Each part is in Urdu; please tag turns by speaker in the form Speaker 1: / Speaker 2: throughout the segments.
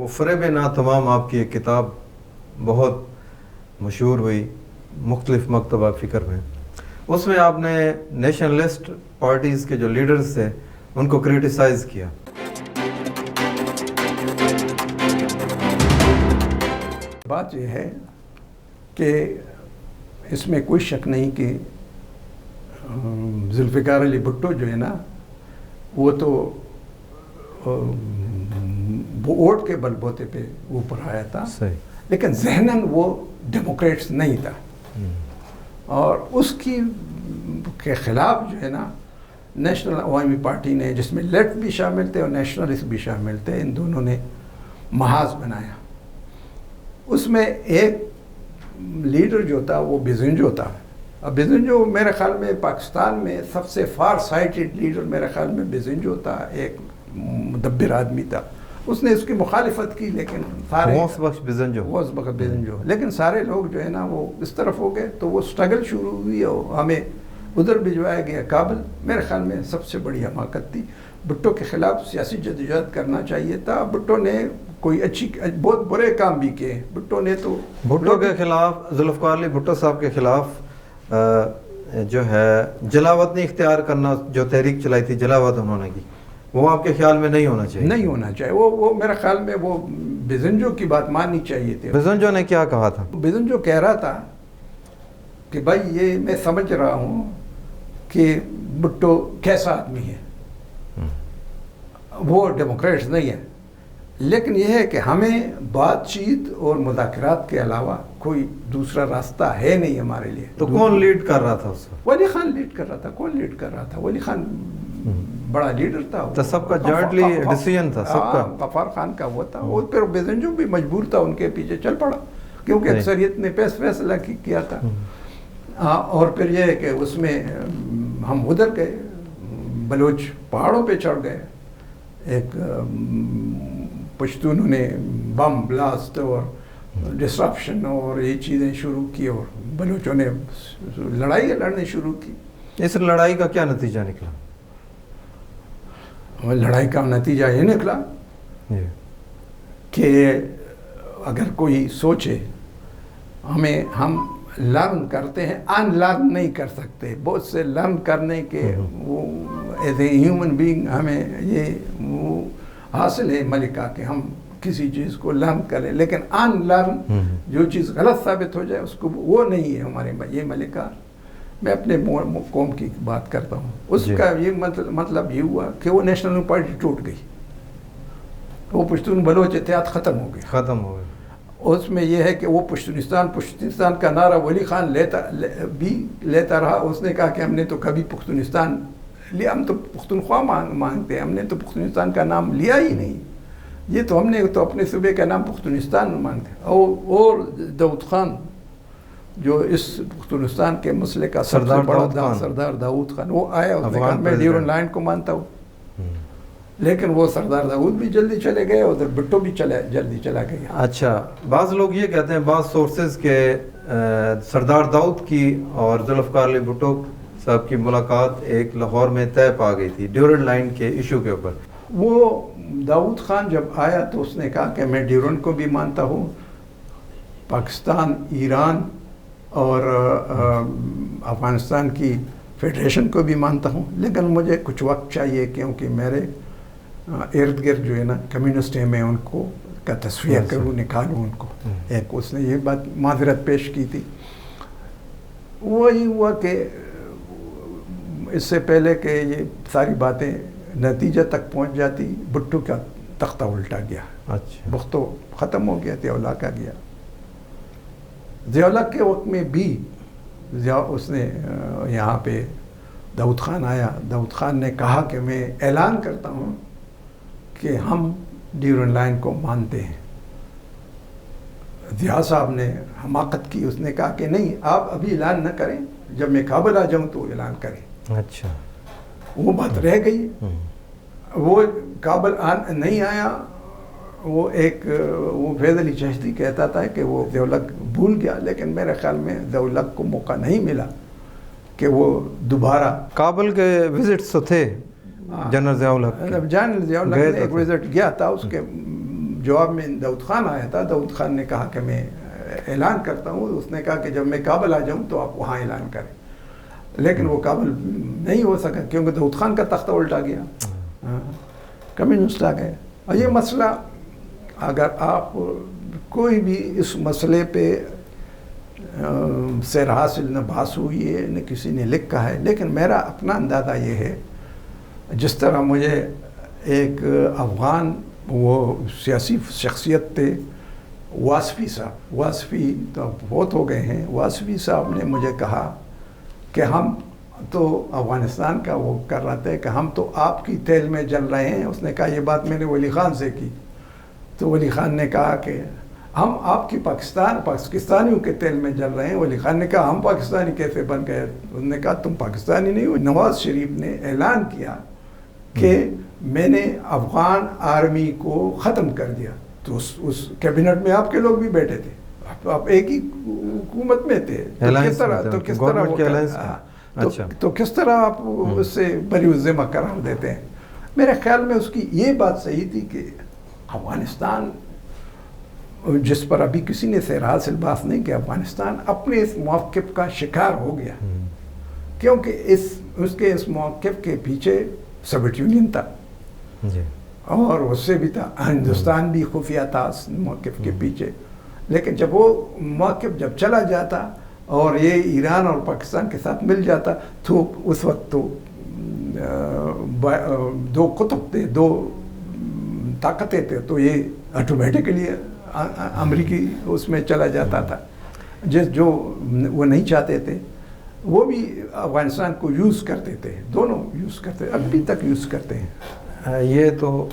Speaker 1: وہ فریب ناتمام آپ کی ایک کتاب بہت مشہور ہوئی مختلف مکتبہ فکر میں، اس میں آپ نے نیشنلسٹ پارٹیز کے جو لیڈرز تھے ان کو کریٹیسائز کیا.
Speaker 2: بات یہ ہے کہ اس میں کوئی شک نہیں کہ ذوالفقار علی بھٹو جو ہے نا وہ تو ووٹ کے بل بوتے پہ اوپر آیا تھا، لیکن ذہناً وہ ڈیموکریٹس نہیں تھا، اور اس کی کے خلاف جو ہے نا نیشنل عوامی پارٹی نے، جس میں لیفٹ بھی شامل تھے اور نیشنلسٹ بھی شامل تھے، ان دونوں نے محاذ بنایا. اس میں ایک لیڈر جو تھا وہ بیزنجو تھا. اب بیزنجو میرے خیال میں پاکستان میں سب سے فار سائٹڈ لیڈر میرے خیال میں بیزنجو تھا، ایک مدبر آدمی تھا. اس نے اس کی مخالفت کی، لیکن سارے بیزنجو لیکن سارے لوگ جو ہے نا وہ اس طرف ہو گئے، تو وہ سٹرگل شروع ہوئی اور ہمیں ادھر بھجوایا گیا کابل. میرے خیال میں سب سے بڑی حماقت تھی. بھٹو کے خلاف سیاسی جدوجہد کرنا چاہیے تھا. بھٹو نے کوئی بہت برے کام بھی کیے. بھٹو نے تو
Speaker 1: بھٹو کے خلاف، ذوالفقار علی بھٹو صاحب کے خلاف جو ہے جلاوطنی اختیار کرنا، جو تحریک چلائی تھی جلاوط انہوں نے کی، وہ آپ کے خیال میں نہیں ہونا چاہیے؟
Speaker 2: نہیں ہونا چاہیے. وہ میرے خیال میں وہ بیزنجو کی بات ماننی چاہیے تھی.
Speaker 1: بیزنجو نے کیا کہا تھا؟
Speaker 2: بیزنجو کہہ رہا تھا کہ بھائی یہ میں سمجھ رہا ہوں کہ بھٹو کیسا آدمی ہے، وہ ڈیموکریٹس نہیں ہے، لیکن یہ ہے کہ ہمیں بات چیت اور مذاکرات کے علاوہ کوئی دوسرا راستہ ہے نہیں ہمارے لیے.
Speaker 1: تو کون لیڈ کر رہا تھا اس کو؟
Speaker 2: ولی خان لیڈ کر رہا تھا. کون لیڈ کر رہا تھا؟ ولی خان بڑا لیڈر تھا.
Speaker 1: تو سب کا جوائنٹلی ڈیسیژن تھا سب کا.
Speaker 2: غفار خان کا وہ تھا. اور پھر بیزنجو بھی مجبور تھا ان کے پیچھے چل پڑا، کیونکہ اکثریت نے فیصلہ کیا تھا. اور پھر یہ ہے کہ اس میں ہم ادھر گئے، بلوچ پہاڑوں پہ چڑھ گئے. ایک پشتونوں نے بم بلاسٹ اور ڈسرپشن اور یہ چیزیں شروع کی، اور بلوچوں نے لڑائی لڑنے شروع کی.
Speaker 1: اس لڑائی کا کیا نتیجہ نکلا؟
Speaker 2: لڑائی کا نتیجہ یہ نکلا کہ اگر کوئی سوچے ہم لرن کرتے ہیں، ان لرن نہیں کر سکتے. بہت سے لرن کرنے کے وہ ایز اے ہیومن بینگ ہمیں یہ وہ حاصل ہے ملکہ کہ ہم کسی چیز کو لرن کریں، لیکن ان لرن جو چیز غلط ثابت ہو جائے اس کو وہ نہیں ہے ہمارے یہ ملکہ. میں اپنے قوم کی بات کرتا ہوں. اس کا یہ مطلب یہ ہوا کہ وہ نیشنل پارٹی ٹوٹ گئی، وہ پشتون بلوچ اتحاد ختم ہو گئے. اس میں یہ ہے کہ وہ پشتونستان کا نعرہ ولی خان لیتا رہا. اس نے کہا کہ ہم نے تو کبھی پختونستان لیا، ہم تو پختونخوا مانگتے ہیں، ہم نے تو پختونستان کا نام لیا ہی نہیں. یہ تو ہم نے تو اپنے صوبے کا نام پختونستان مانگتے. اور داؤد خان جو اس پختونستان کے مسئلے کا سب سے بڑا سردار داؤد خان، وہ آیا، اس نے کہا میں ڈیورن لائن کو مانتا ہوں. لیکن وہ سردار داؤد بھی جلدی چلے گئے، ادھر بھٹو بھی جلدی چلا گیا.
Speaker 1: اچھا، بعض لوگ یہ کہتے ہیں، بعض سورسز کے سردار داؤد کی اور ذوالفقار علی بھٹو صاحب کی ملاقات ایک لاہور میں طے پا گئی تھی ڈیورن لائن کے ایشو کے اوپر.
Speaker 2: وہ داؤد خان جب آیا تو اس نے کہا کہ میں ڈیورن کو بھی مانتا ہوں، پاکستان، ایران اور افغانستان کی فیڈریشن کو بھی مانتا ہوں، لیکن مجھے کچھ وقت چاہیے، کیونکہ میرے ارد گرد جو ہے نا کمیونسٹ ہیں، میں ان کو کا تصفیہ کروں، نکالوں ان کو. ایک اس نے یہ بات معذرت پیش کی تھی. وہی ہوا کہ اس سے پہلے کہ یہ ساری باتیں نتیجہ تک پہنچ جاتی، بھٹو کا تختہ الٹا گیا.
Speaker 1: اچھا،
Speaker 2: وقت تو ختم ہو گیا، ضیاء اللہ کا گیا. ضیاء اللہ کے وقت میں بھی اس نے یہاں پہ داؤد خان آیا. داؤد خان نے کہا کہ میں اعلان کرتا ہوں کہ ہم ڈیورن لائن کو مانتے ہیں. ضیاء صاحب نے حماقت کی. اس نے کہا کہ نہیں، آپ ابھی اعلان نہ کریں، جب میں کابل آ جاؤں تو اعلان کریں.
Speaker 1: اچھا،
Speaker 2: وہ بات رہ گئی. وہ کابل نہیں آیا. وہ فیض علی چشتی کہتا تھا کہ وہ ضیاء الحق بھول گیا، لیکن میرے خیال میں ضیاء الحق کو موقع نہیں ملا کہ وہ دوبارہ.
Speaker 1: کابل کے وزٹس تو تھے جنرل ضیاء الحق.
Speaker 2: جنرل ضیاء الحق نے ایک وزٹ گیا تھا، اس کے جواب میں داؤد خان آیا تھا. داؤد خان نے کہا کہ میں اعلان کرتا ہوں. اس نے کہا کہ جب میں کابل آ جاؤں تو آپ وہاں اعلان کریں. لیکن وہ کابل نہیں ہو سکا کیونکہ داؤد خان کا تختہ الٹا گیا, کمیونسٹ آ گئے. اور یہ مسئلہ اگر آپ کوئی بھی اس مسئلے پہ سیر حاصل نہ بحث ہوئی ہے نہ کسی نے لکھا ہے, لیکن میرا اپنا اندازہ یہ ہے جس طرح مجھے ایک افغان وہ سیاسی شخصیت تھے واسفی صاحب, واسفی تو بہت ہو گئے ہیں, واسفی صاحب نے مجھے کہا کہ ہم تو افغانستان کا وہ کر رہے تھے کہ ہم تو آپ کی تیل میں جل رہے ہیں. اس نے کہا یہ بات میں نے ولی خان سے کی, تو ولی خان نے کہا کہ ہم آپ کی پاکستانیوں کے تیل میں جل رہے ہیں. ولی خان نے کہا ہم پاکستانی کیسے بن گئے؟ اس نے کہا تم پاکستانی نہیں ہو. نواز شریف نے اعلان کیا کہ میں نے افغان آرمی کو ختم کر دیا, تو اس کیبنٹ میں آپ کے لوگ بھی بیٹھے تھے, آپ ایک ہی حکومت میں تھے, تو کس طرح آپ اس سے بری الذمہ قرار دیتے ہیں؟ میرے خیال میں اس کی یہ بات صحیح تھی کہ افغانستان جس پر ابھی کسی نے سیر حاصل بات نہیں کہ افغانستان اپنے اس موقف کا شکار ہو گیا, کیونکہ اس کے اس موقف کے پیچھے سوویت یونین تھا اور اس سے بھی تھا, ہندوستان بھی خفیہ تھا اس موقف کے پیچھے. لیکن جب وہ موقف جب چلا جاتا اور یہ ایران اور پاکستان کے ساتھ مل جاتا تو اس وقت تو دو قطب تھے, دو طاقتیں تھے, تو یہ آٹومیٹکلی امریکی اس میں چلا جاتا تھا. جو وہ نہیں چاہتے تھے وہ بھی افغانستان کو یوز کرتے تھے, دونوں یوز کرتے, ابھی تک یوز کرتے ہیں.
Speaker 1: یہ تو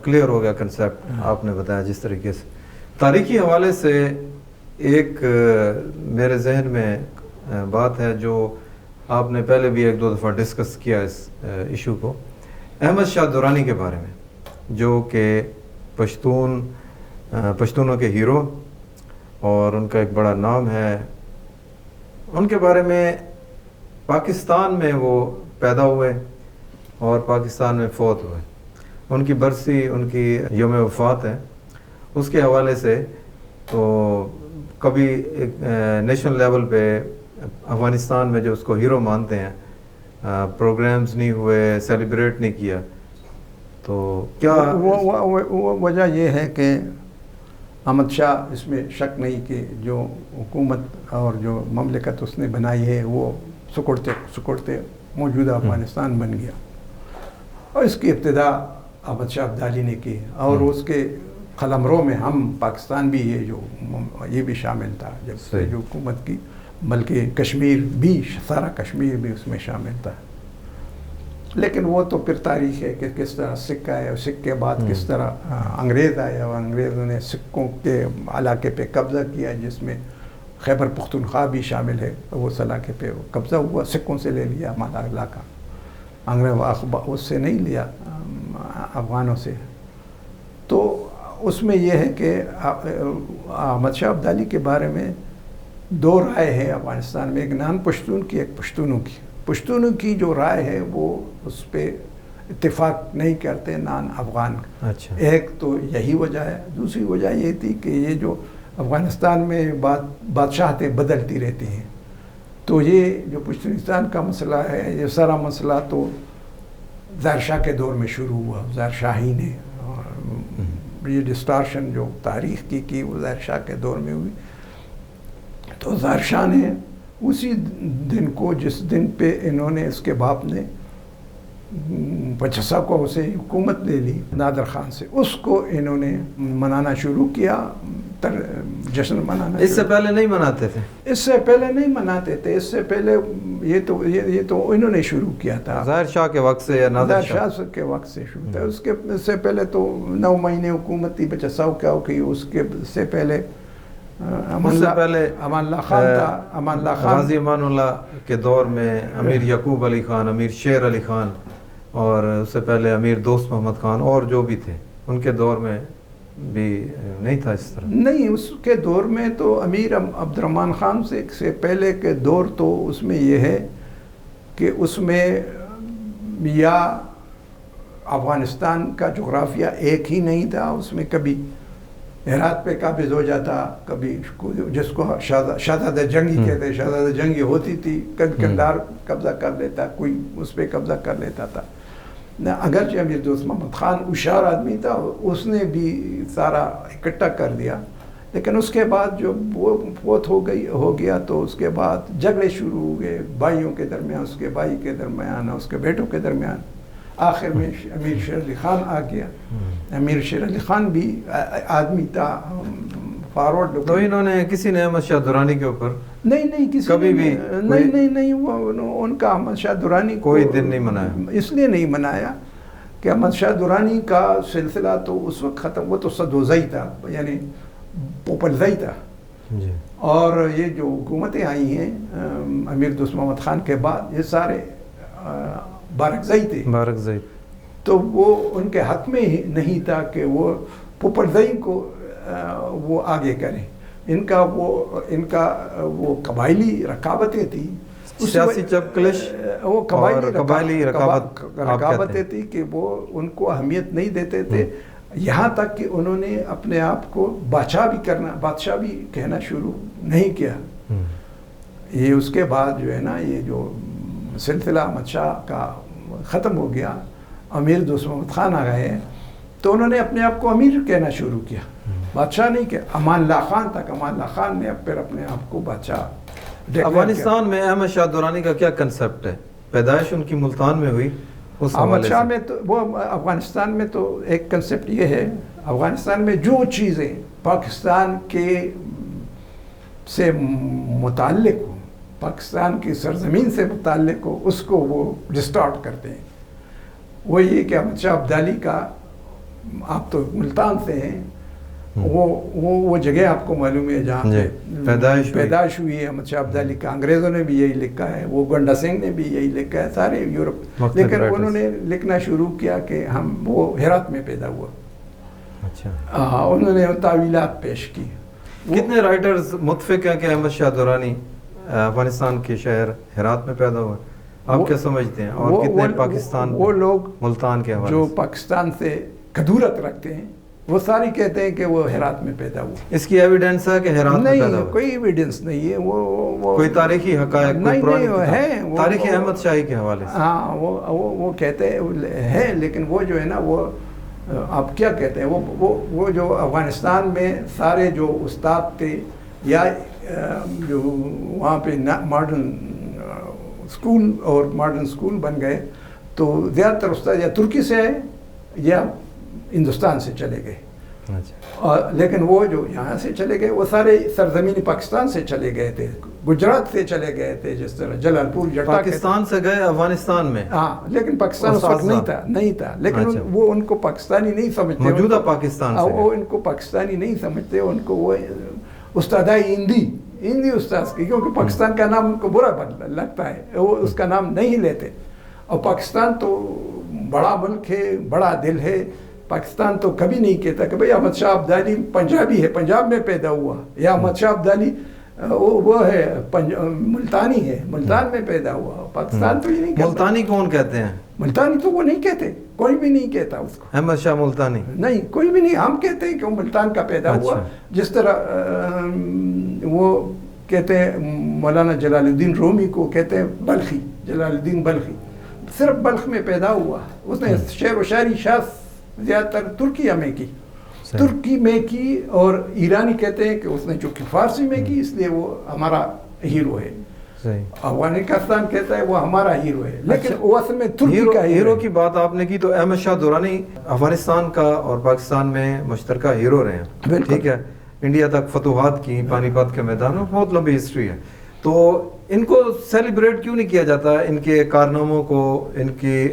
Speaker 1: کلیئر ہو گیا کنسیپٹ آپ نے بتایا جس طریقے سے. تاریخی حوالے سے ایک میرے ذہن میں بات ہے جو آپ نے پہلے بھی ایک دو دفعہ ڈسکس کیا اس ایشو کو, احمد شاہ درانی کے بارے میں, جو کہ پشتونوں کے ہیرو اور ان کا ایک بڑا نام ہے. ان کے بارے میں پاکستان میں وہ پیدا ہوئے اور پاکستان میں فوت ہوئے. ان کی برسی, ان کی یوم وفات ہے, اس کے حوالے سے تو کبھی نیشنل لیول پہ افغانستان میں جو اس کو ہیرو مانتے ہیں پروگرامز نہیں ہوئے, سیلیبریٹ نہیں کیا. تو کیا
Speaker 2: وجہ یہ ہے کہ احمد شاہ, اس میں شک نہیں کہ جو حکومت اور جو مملکت اس نے بنائی ہے وہ سکڑتے موجودہ افغانستان بن گیا, اور اس کی ابتدا احمد شاہ ابدالی نے کی, اور اس کے قلمرو میں ہم پاکستان بھی یہ بھی شامل تھا جب سے جو حکومت کی, بلکہ کشمیر بھی, سارا کشمیر بھی اس میں شامل تھا. لیکن وہ تو پھر تاریخ ہے کہ کس طرح سکھ آئے, اور سکھ کے بعد کس طرح انگریز آئے, اور انگریزوں نے سکھوں کے علاقے پہ قبضہ کیا جس میں خیبر پختونخوا بھی شامل ہے. اس علاقے پہ قبضہ ہوا, سکھوں سے لے لیا ہمارا علاقہ, انگریز اس سے نہیں لیا افغانوں سے. تو اس میں یہ ہے کہ احمد شاہ ابدالی کے بارے میں دو رائے ہے افغانستان میں, ایک نان پشتون کی, ایک پشتونوں کی. پشتونوں کی جو رائے ہے وہ اس پہ اتفاق نہیں کرتے نان افغان.
Speaker 1: اچھا.
Speaker 2: ایک تو یہی وجہ ہے. دوسری وجہ یہ تھی کہ یہ جو افغانستان میں بادشاہتیں بدلتی رہتی ہیں, تو یہ جو پشتونستان کا مسئلہ ہے, یہ سارا مسئلہ تو ظاہر شاہ کے دور میں شروع ہوا. ظاہر شاہی نے یہ ڈسٹارشن جو تاریخ کی وہ ظاہر شاہ کے دور میں ہوئی. تو ظاہر شاہ نے اسی دن کو, جس دن پہ انہوں نے, اس کے باپ نے 50 کو اسے حکومت لے لی نادر خان سے, اس کو انہوں نے منانا شروع کیا, جشن منانا.
Speaker 1: اس سے پہلے نہیں مناتے تھے؟
Speaker 2: اس سے پہلے نہیں مناتے تھے. اس سے پہلے یہ تو انہوں نے شروع کیا تھا
Speaker 1: ظاہر شاہ کے وقت سے, یا نادر
Speaker 2: شاہ کے وقت سے شروع تھا. اس سے پہلے تو 9 مہینے حکومت تھی 50 کیا کی. اس کے سے پہلے امان اللہ خان تھا. امان اللہ خان,
Speaker 1: غازی امان اللہ کے دور میں امیر یعقوب علی خان, امیر شیر علی خان, اور اس سے پہلے امیر دوست محمد خان, اور جو بھی تھے ان کے دور میں بھی نہیں تھا اس طرح.
Speaker 2: نہیں, اس کے دور میں تو امیر عبد الرحمن خان سے پہلے کے دور تو اس میں یہ ہے کہ اس میں یا افغانستان کا جغرافیہ ایک ہی نہیں تھا, اس میں کبھی ہرات پہ قابض ہو جاتا، کبھی جس کو شہزادہ جنگی کہتے، شہزادہ جنگی ہوتی تھی، کندھار قبضہ کر لیتا، کوئی اس پہ قبضہ کر لیتا تھا. اگرچہ امیر دوست محمد خان ہوشیار آدمی تھا، اس نے بھی سارا اکٹھا کر دیا، لیکن اس کے بعد جب وہ فوت ہو گیا تو اس کے بعد جھگڑے شروع ہو گئے بھائیوں کے درمیان، اس کے بھائی کے درمیان، اس کے بیٹوں کے درمیان. آخر میں امیر شیر علی خان آ گیا. امیر شیر علی خان بھی آدمی تھا فارورڈ.
Speaker 1: تو انہوں نے کسی نے احمد شاہ درانی کے اوپر
Speaker 2: نہیں کسی
Speaker 1: کبھی بھی
Speaker 2: نہیں وہ ان کا احمد شاہ درانی
Speaker 1: کوئی دن نہیں منایا؟
Speaker 2: اس لیے نہیں منایا کہ احمد شاہ درانی کا سلسلہ تو اس وقت ختم، وہ تو سدوزئی تھا، یعنی پوپلزئی تھا.
Speaker 1: جی.
Speaker 2: اور یہ جو حکومتیں آئی ہیں امیر دوست محمد خان کے بعد، یہ سارے بارکزئی تھے.
Speaker 1: بارکزئی.
Speaker 2: تو وہ ان کے حق میں ہی نہیں تھا کہ وہ پوپلزئی کو وہ آگے کریں. ان کا وہ قبائلی رقابتیں تھیں،
Speaker 1: سیاسی چپکلش،
Speaker 2: وہ
Speaker 1: قبائلی
Speaker 2: رقابتیں تھیں کہ وہ ان کو اہمیت نہیں دیتے تھے. یہاں تک کہ انہوں نے اپنے آپ کو بادشاہ بھی کہنا شروع نہیں کیا. یہ اس کے بعد جو ہے نا، یہ جو سلسلہ احمد شاہ کا ختم ہو گیا، امیر دوست محمد خان آ گئے تو انہوں نے اپنے آپ کو امیر کہنا شروع کیا، بادشاہ نہیں کیا. امان اللہ خان تک، امان اللہ خان نے پھر اپنے آپ کو بادشاہ.
Speaker 1: افغانستان میں احمد شاہ درانی کا کیا کنسپٹ ہے؟ پیدائش ان کی ملتان میں ہوئی.
Speaker 2: احمد شاہ میں تو وہ افغانستان میں تو ایک کنسپٹ یہ ہے، افغانستان میں جو چیزیں پاکستان کے سے متعلق ہو، پاکستان کی سرزمین سے متعلق ہو، اس کو وہ ڈسٹارٹ کرتے ہیں. وہ یہ کہ احمد شاہ ابدالی کا، آپ تو ملتان سے ہیں، وہ جگہ آپ کو معلوم ہے جہاں پیدائش ہوئی ہے احمد شاہ ابدالی کا. انگریزوں نے بھی یہی لکھا ہے، وہ گنڈا سنگھ نے بھی یہی لکھا ہے، سارے یورپ. لیکن انہوں نے لکھنا شروع کیا کہ وہ ہرات میں پیدا ہوا. اچھا. انہوں نے تعویلات پیش کی.
Speaker 1: کتنے رائٹرز متفق ہیں کہ احمد شاہ درانی افغانستان کے شہر ہرات میں پیدا ہوا؟ آپ کیا سمجھتے ہیں؟ اور کتنے پاکستان،
Speaker 2: وہ لوگ
Speaker 1: ملتان کے حوالے
Speaker 2: جو پاکستان سے کدورت رکھتے ہیں، وہ ساری کہتے ہیں کہ وہ ہرات میں پیدا ہوا.
Speaker 1: اس کی ایویڈنس ہے کہ ہرات میں پیدا ہوا؟
Speaker 2: نہیں، کوئی ایویڈنس نہیں ہے. وہ
Speaker 1: کوئی تاریخی حقائق
Speaker 2: نہیں ہے.
Speaker 1: تاریخ احمد شاہی کے حوالے سے
Speaker 2: ہاں وہ کہتے ہیں، لیکن وہ جو ہے نا، وہ آپ کیا کہتے ہیں، وہ جو افغانستان میں سارے جو استاد تھے، یا جو وہاں پہ ماڈرن اسکول اور ماڈرن اسکول بن گئے، تو زیادہ تر استاد یا ترکی سے آئے یا ہندوستان سے چلے گئے. لیکن وہ جو یہاں سے چلے گئے وہ سارے سرزمین پاکستان سے چلے گئے تھے، گجرات سے چلے گئے تھے، جس طرح جلال پور جٹا
Speaker 1: پاکستان سے گئے افغانستان میں.
Speaker 2: ہاں، لیکن پاکستان اس وقت نہیں تھا. لیکن وہ ان کو پاکستانی نہیں سمجھتے،
Speaker 1: موجودہ پاکستان سے
Speaker 2: وہ ان کو پاکستانی نہیں سمجھتے. ان کو وہ استادائی ہندی استاذ کی، کیونکہ پاکستان کا نام ان کو برا لگتا ہے، وہ اس کا نام نہیں لیتے. اور پاکستان تو بڑا ملک ہے، بڑا دل ہے. پاکستان تو کبھی نہیں کہتا کہ بھئی احمد شاہ ابدالی پنجابی ہے، پنجاب میں پیدا ہوا، یا احمد شاہ ابدالی وہ ہے ملتانی ہے، ملتان میں پیدا ہوا. پاکستان تو یہ نہیں کہتا.
Speaker 1: ملتانی کون کہتے ہیں؟
Speaker 2: ملتانی تو وہ نہیں کہتے، کوئی بھی نہیں کہتا اس کو.
Speaker 1: احمد شاہ ملتانی
Speaker 2: نہیں، کوئی بھی نہیں. ہم کہتے ہیں کہ وہ ملتان کا پیدا ہوا. جس طرح وہ کہتے ہیں مولانا جلال الدین رومی کو کہتے ہیں بلخی، جلال الدین بلخی، صرف بلخ میں پیدا ہوا. اس نے شعر و شاعری زیادہ تر ترکی میں کی، اور ایرانی کہتے ہیں کہ اس نے جو کہ فارسی میں کی، اس لیے وہ ہمارا ہیرو ہے. افغانستان کہتا ہے وہ ہمارا ہیرو ہے، لیکن وہ اصل میں ترکی کا
Speaker 1: ہیرو کی بات آپ نے کی. تو احمد شاہ درانی افغانستان کا اور پاکستان میں مشترکہ ہیرو رہے ہیں. ٹھیک ہے. انڈیا تک فتوحات کی، پانی پت کے میدان میں بہت لمبی ہسٹری ہے. تو ان کو سیلیبریٹ کیوں نہیں کیا جاتا، ان کے کارناموں کو، ان کی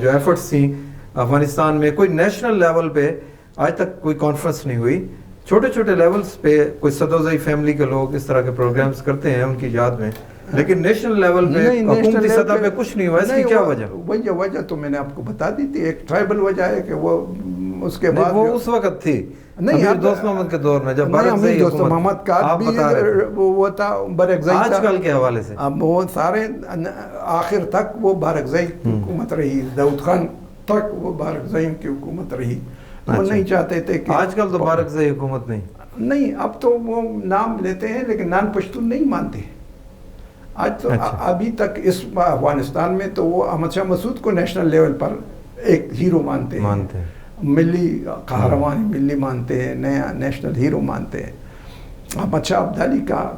Speaker 1: جو ایفرٹس تھیں افغانستان میں؟ کوئی نیشنل لیول پہ آج تک کوئی کانفرنس نہیں ہوئی. چھوٹے چھوٹے لیولز پہ کوئی سدوزئی فیملی کے لوگ اس طرح کے پروگرامز کرتے ہیں ان کی یاد میں، لیکن نیشنل لیول پہ حکومتی سطح پہ کچھ نہیں ہوا. اس کی کیا وجہ؟
Speaker 2: وجہ تو میں نے آپ کو بتا دی تھی. ایک ٹرائبل وجہ ہے کہ وہ اس کے بعد
Speaker 1: وہ اس وقت تھی امیر دوست محمد کے دور میں، جب
Speaker 2: امیر دوست محمد کا وہ تھا بارکزئی.
Speaker 1: آج کل کے حوالے سے
Speaker 2: اب وہ سارے آخر تک وہ بارکزئی حکومت رہی، داؤد خان تک وہ بارکزئی کی حکومت رہی. وہ نہیں چاہتے تھے کہ
Speaker 1: آج کل تو بارک سے حکومت
Speaker 2: نہیں، اب تو وہ نام لیتے ہیں لیکن نان پشتون نہیں مانتے. آج تو ابھی تک اس افغانستان میں تو وہ احمد شاہ مسعود کو نیشنل لیول پر ایک ہیرو مانتے ہیں، ملی قہرمان ملی مانتے ہیں، نیا نیشنل ہیرو مانتے ہیں. احمد شاہ عبدالی کا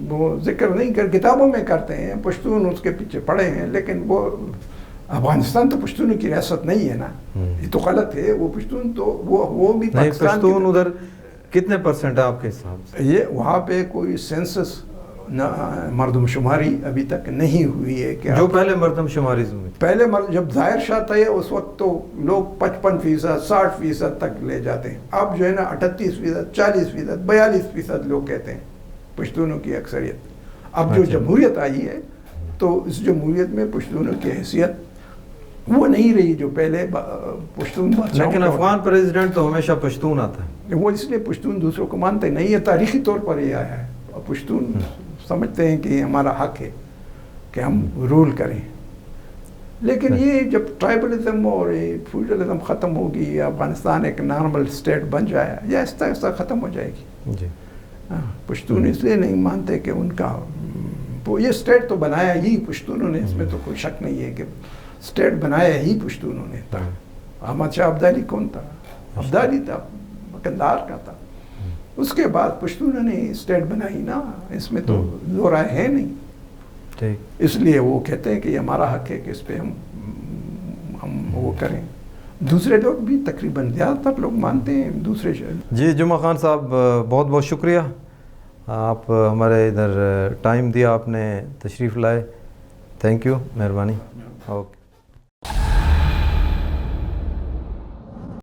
Speaker 2: وہ ذکر نہیں کر، کتابوں میں کرتے ہیں، پشتون اس کے پیچھے پڑے ہیں، لیکن وہ افغانستان تو پشتونوں کی ریاست نہیں ہے نا، یہ تو غلط ہے. وہ پشتون تو وہ بھی
Speaker 1: پشتون ادھر کتنے پرسنٹ ہے آپ کے حساب سے؟
Speaker 2: یہ وہاں پہ کوئی سینسس مردم شماری ابھی تک نہیں ہوئی ہے. کہ
Speaker 1: جو پہلے مردم شماری ہوئی،
Speaker 2: پہلے جب ظاہر شاہ تھے اس وقت تو لوگ 55%، 60% تک لے جاتے ہیں. اب جو ہے نا 38%، 40%، 42% لوگ کہتے ہیں پشتونوں کی اکثریت. اب جو جمہوریت آئی ہے تو اس جمہوریت میں پشتونوں کی حیثیت وہ نہیں رہی جو پہلے پشتون.
Speaker 1: لیکن افغان پریزیڈنٹ تو ہمیشہ پشتون آتا ہے.
Speaker 2: وہ اس لیے پشتون دوسروں کو مانتے نہیں ہے، تاریخی طور پر یہ آیا ہے. پشتون سمجھتے ہیں کہ یہ ہمارا حق ہے کہ ہم رول کریں. لیکن یہ جب ٹرائبلزم اور فیوڈلزم ختم ہوگی، افغانستان ایک نارمل اسٹیٹ بن جائے یا ایسا ایسا ختم ہو جائے گی. پشتون اس لیے نہیں مانتے کہ ان کا یہ اسٹیٹ تو بنایا ہی پشتونوں نے، اس میں تو کوئی شک نہیں ہے کہ اسٹیٹ بنایا ہی پشتونوں نے تھا. احمد شاہ عبدالی کون تھا؟ عبدالی تھا، قندھار کا تھا. اس کے بعد پشتونوں نے اسٹیٹ بنائی نا، اس میں تو دو رائے ہے نہیں. اس لیے وہ کہتے ہیں کہ یہ ہمارا حق ہے کہ اس پہ ہم وہ کریں. دوسرے لوگ بھی تقریباً زیادہ تر لوگ مانتے ہیں دوسرے شہر.
Speaker 1: جی جمعہ خان صاحب بہت بہت شکریہ، آپ ہمارے ادھر ٹائم دیا، آپ نے تشریف لائے. تھینک یو، مہربانی. اوکے.